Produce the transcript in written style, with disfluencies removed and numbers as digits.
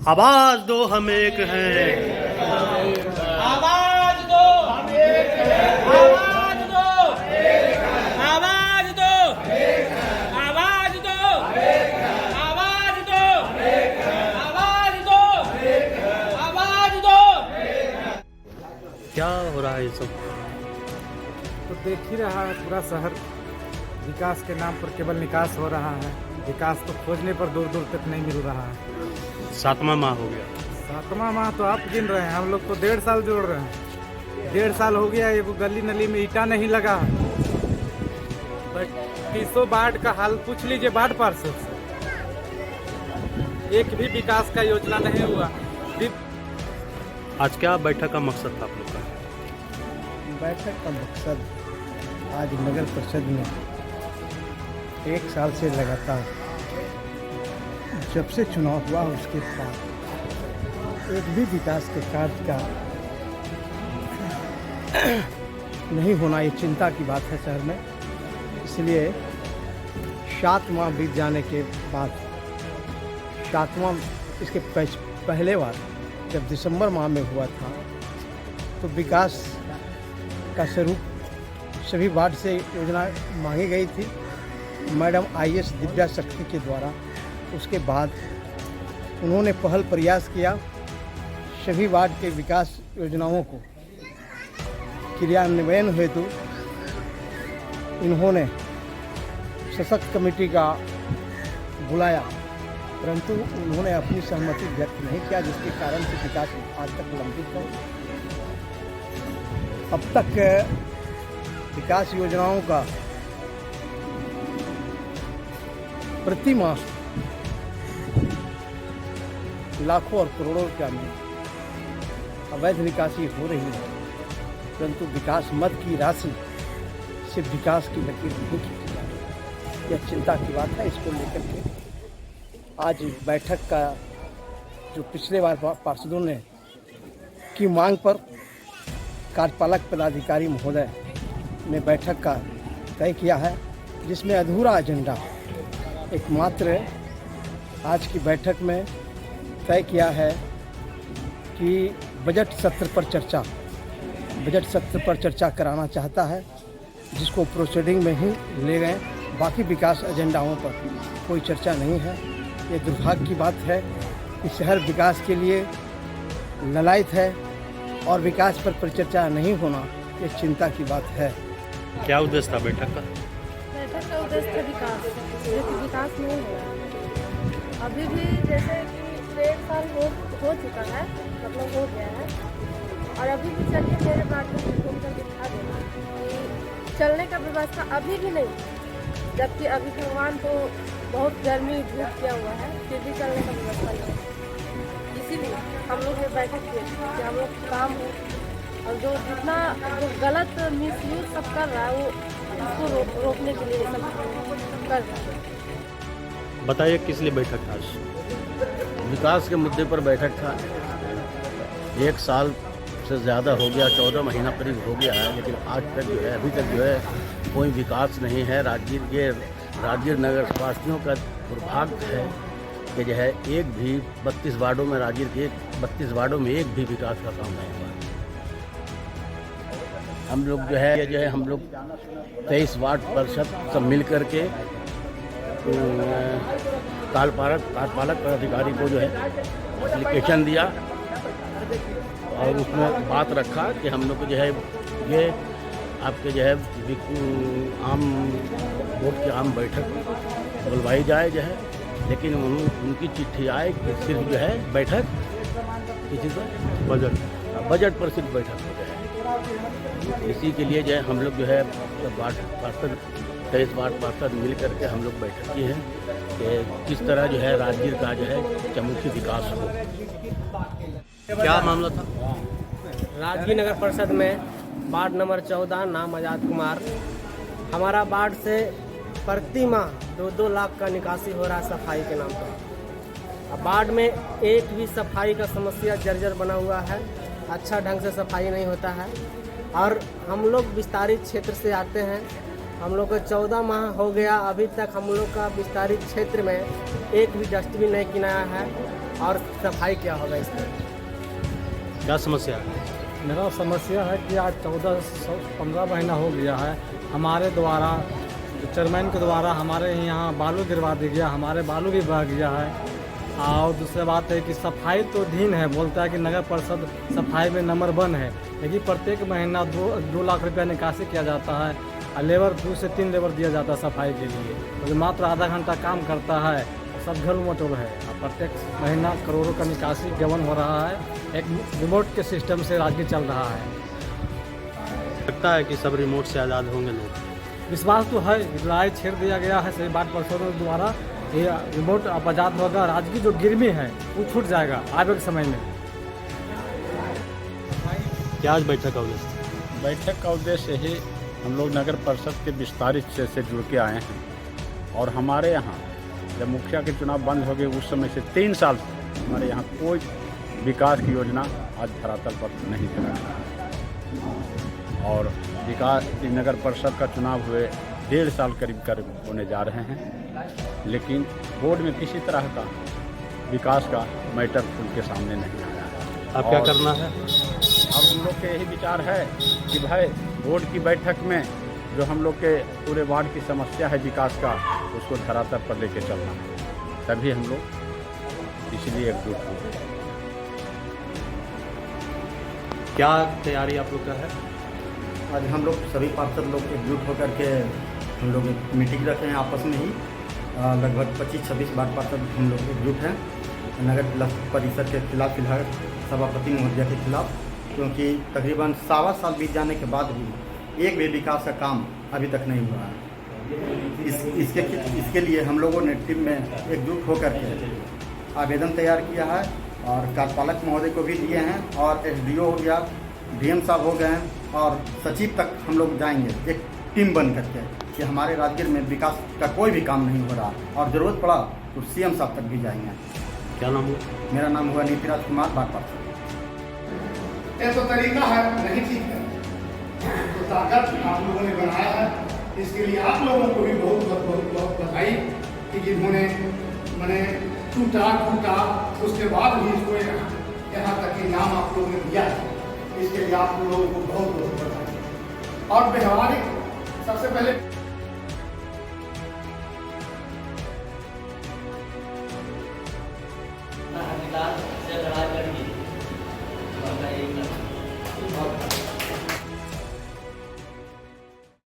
आवाज दो हम एक हैं। आवाज दो हम एक हैं। आवाज दो आवाज दो आवाज दो आवाज दो आवाज दो आवाज दो। क्या हो रहा है ये सब? तो देख ही रहा है, पूरा शहर विकास के नाम पर केवल निकास हो रहा है। विकास तो खोजने पर दूर दूर तक नहीं मिल रहा है। 7वां माह हो गया। 7वां माह तो आप गिन रहे हैं, हम लोग तो 1.5 साल जोड़ रहे हैं। 1.5 साल हो गया, एक गली नली में ईटा नहीं लगा। बट 300 वार्ड का हाल पूछ लीजिए वार्ड पार्षद से, एक भी विकास का योजना नहीं हुआ। आज क्या बैठक का मकसद था आप लोग का? बैठक का मकसद आज नगर परिषद में 1 साल से लगातार जब से चुनाव हुआ उसके बाद एक भी विकास के कार्य का नहीं होना, ये चिंता की बात है शहर में। इसलिए 7 माह बीत जाने के बाद 7वां इसके पहले बार जब दिसंबर माह में हुआ था तो विकास का स्वरूप सभी वार्ड से योजना मांगी गई थी मैडम IAS दिव्या शक्ति के द्वारा। उसके बाद उन्होंने पहल प्रयास किया, सभी वार्ड के विकास योजनाओं को क्रियान्वयन हेतु इन्होंने सशक्त कमेटी का बुलाया, परंतु उन्होंने अपनी सहमति व्यक्त नहीं किया, जिसके कारण से विकास आज तक लंबित है। अब तक विकास योजनाओं का प्रति माह लाखों और करोड़ों रुपया में अवैध निकासी हो रही है, परंतु विकास मद की राशि से विकास की लकीर नहीं खींची जा रही। यह चिंता की बात है। इसको लेकर के आज बैठक का जो पिछले बार पार्षदों ने की मांग पर कार्यपालक पदाधिकारी महोदय ने बैठक का तय किया है, जिसमें अधूरा एजेंडा एकमात्र आज की बैठक में तय किया है कि बजट सत्र पर चर्चा कराना चाहता है, जिसको प्रोसीडिंग में ही ले गए। बाकी विकास एजेंडाओं पर कोई चर्चा नहीं है। ये दुर्भाग्य की बात है कि शहर विकास के लिए ललायत है और विकास पर परिचर्चा नहीं होना ये चिंता की बात है। क्या उद्देश्य था बैठक का? बैठक का उद्देश्य था विकास, लेकिन विकास नहीं हो रहा। अभी भी जैसे कि 1.5 साल हो चुका है, मतलब हो गया है, और अभी भी चलिए मेरे बात में घूम कर दिखा देना कि चलने का व्यवस्था अभी भी नहीं, जबकि अभी भगवान को बहुत गर्मी धूप किया हुआ है, फिर भी चलने का व्यवस्था नहीं है। इसीलिए हम लोग ये बैठक किए कि हम लोग काम हो और जो जितना जो गलत मिसयूज सब कर रहा है वो इसको रोकने के लिए सब कर रहा है। बताइए किस लिए बैठक था आज? विकास के मुद्दे पर बैठक था। 1 साल से ज़्यादा हो गया, 14 महीना करीब हो गया है, लेकिन आज तक जो है अभी तक जो है कोई विकास नहीं है। राजगीर नगर वासियों का दुर्भाग्य है कि जो है एक भी 32 वार्डों में राजगीर के 32 वार्डों में एक भी विकास का काम नहीं हुआ। हम लोग जो है हम लोग 23 वार्ड पार्षद सब मिल कर के कार्यपालक पदाधिकारी को जो है एप्लीकेशन दिया और उसमें बात रखा कि हम लोग को जो है ये आपके जो है आम बोर्ड की आम बैठक बुलवाई जाए जो है, लेकिन उनकी चिट्ठी आए कि सिर्फ जो है बैठक किसी पर बजट पर सिर्फ बैठक हो जाए। इसी के लिए जो है हम लोग जो है वार्ड पार्षद 23 वार्ड पार्षद मिल करके हम लोग बैठक की है कि किस तरह जो है राजगीर का जो है चमुखी विकास हो। क्या मामला था? राजगीर नगर परिषद में वार्ड नंबर 14, नाम आज़ाद कुमार। हमारा वार्ड से प्रति माह 2-2 लाख का निकासी हो रहा है सफाई के नाम पर। अब वार्ड में एक भी सफाई का समस्या जर्जर बना हुआ है, अच्छा ढंग से सफाई नहीं होता है। और हम लोग विस्तारित क्षेत्र से आते हैं, हम लोग को 14 माह हो गया, अभी तक हम लोग का विस्तारित क्षेत्र में एक भी डस्टबिन नहीं किनाया है। और सफाई क्या होगा इस पर? क्या समस्या है? मेरा समस्या है कि आज 14-15 महीना हो गया है, हमारे द्वारा चेयरमैन के द्वारा हमारे यहाँ बालू गिरवा दिया गया, हमारे बालू भी बह गया है। और दूसरी बात है कि सफाई तो धीन है, बोलता है कि नगर परिषद सफाई में नंबर 1 है, लेकिन प्रत्येक महीना 2 लाख रुपया निकासी किया जाता है और लेबर 2 से 3 लेबर दिया जाता है सफाई के लिए, तो मात्र आधा घंटा काम करता है, सब घर मटोल है। और प्रत्येक महीना करोड़ों का निकासी गबन हो रहा है, एक रिमोट के सिस्टम से राजनीति चल रहा है। लगता है कि सब रिमोट से आज़ाद होंगे लोग? विश्वास तो है, राय छेड़ दिया गया है सभी वार्ड पार्षदों द्वारा, ये रिमोट अब आज़ाद होगा, राजनीति जो गिरमी है वो छूट जाएगा आगे के समय में। क्या आज बैठक का उद्देश्य? बैठक का उद्देश्य ही हम लोग नगर परिषद के विस्तारित से जुड़ के आए हैं और हमारे यहाँ जब मुखिया के चुनाव बंद हो गए उस समय से 3 साल से हमारे यहाँ कोई विकास की योजना आज धरातल पर नहीं चला और विकास नगर परिषद का चुनाव हुए 1.5 साल करीब होने जा रहे हैं, लेकिन बोर्ड में किसी तरह का विकास का मैटर खुल के सामने नहीं आया। अब क्या करना है? अब हम लोग के यही विचार है कि भाई बोर्ड की बैठक में जो हम लोग के पूरे वार्ड की समस्या है विकास का, उसको धरातल पर लेके चलना है, तभी हम लोग इसलिए एकजुट हुए। क्या तैयारी आप लोग का है? आज हम लोग सभी पार्षद लोग एकजुट होकर के हम लोग एक मीटिंग रखे हैं आपस में ही, लगभग 25-26 वार्ड पार्षद हम लोग एकजुट हैं नगर परिषद के खिलाफ, फिलहाल सभापति महोदय के खिलाफ, क्योंकि तकरीबन 1.25 साल बीत जाने के बाद भी एक भी विकास का काम अभी तक नहीं हुआ है। इसके लिए हम लोगों ने टीम में एकजुट होकर के आवेदन तैयार किया है और कार्यपालक महोदय को भी दिए हैं और SDO हो गया, DM साहब हो गए हैं और सचिव तक हम लोग जाएंगे एक टीम बन करके कि हमारे राजगीर में विकास का कोई भी काम नहीं हो रहा और ज़रूरत पड़ा तो CM साहब तक भी जाएंगे। क्या नाम हुआ? मेरा नाम हुआ नीतिराज कुमार, वार्ड पार्षद। ये तो तरीका है नहीं ठीक है, तो ताकत आप लोगों ने बनाया है, इसके लिए आप लोगों को भी बहुत बधाई कि जिन्होंने मैंने टूटा उसके बाद भी इसको यहाँ तक इनाम आप लोगों ने दिया है, इसके लिए आप लोगों को बहुत बधाई। और व्यवहारिक सबसे पहले